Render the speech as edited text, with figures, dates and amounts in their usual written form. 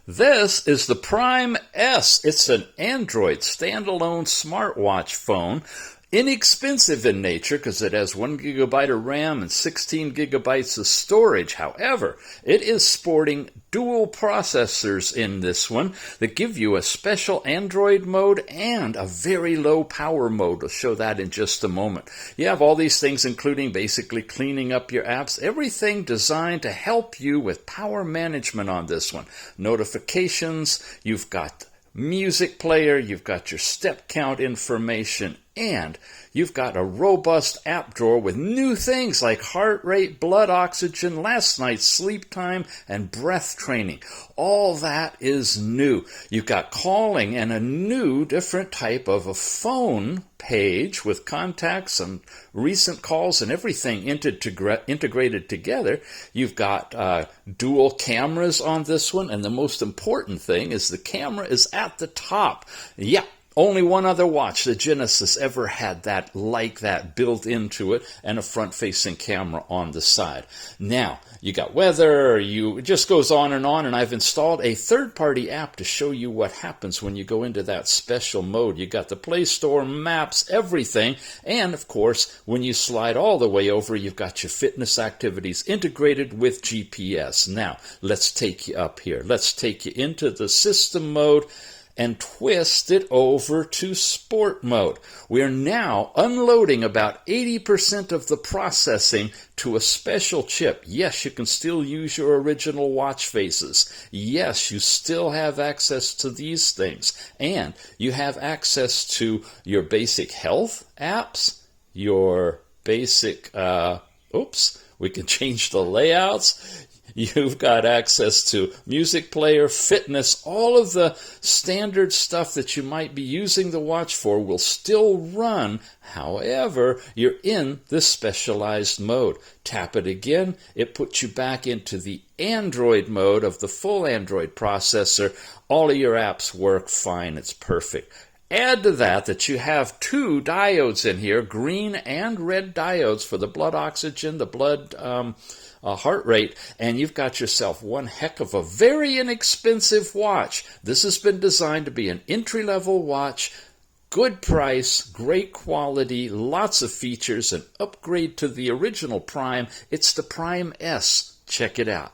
This is the Prime S. It's an Android standalone smartwatch phone. Inexpensive in nature because it has 1 gigabyte of RAM and 16 gigabytes of storage. However, it is sporting dual processors in this one that give you a special Android mode and a very low power mode. We'll show that in just a moment. You have all these things, including basically cleaning up your apps, everything designed to help you with power management on this one. Notifications, you've got music player, you've got your step count information, and you've got a robust app drawer with new things like heart rate, blood oxygen, last night's sleep time, and breath training. All that is new. You've got calling and a new different type of a phone page with contacts and recent calls and everything integrated together. You've got dual cameras on this one, and the most important thing is the camera is at the top. Yeah. Only one other watch, the Genesis, ever had that like that built into it, and a front-facing camera on the side. Now, you got weather, it just goes on, and I've installed a third-party app to show you what happens when you go into that special mode. You got the Play Store, maps, everything, and, of course, when you slide all the way over, you've got your fitness activities integrated with GPS. Now, let's take you up here. Let's take you into the system mode and twist it over to sport mode. We are now unloading about 80% of the processing to a special chip. Yes, you can still use your original watch faces. Yes, you still have access to these things. And you have access to your basic health apps, your basic, we can change the layouts. You've got access to music player, fitness, all of the standard stuff that you might be using the watch for will still run. However, you're in this specialized mode. Tap it again, it puts you back into the Android mode of the full Android processor. All of your apps work fine, it's perfect. Add to that you have two diodes in here, green and red diodes for the blood oxygen, the blood heart rate, and you've got yourself one heck of a very inexpensive watch. This has been designed to be an entry-level watch, good price, great quality, lots of features, an upgrade to the original Prime. It's the Prime S. Check it out.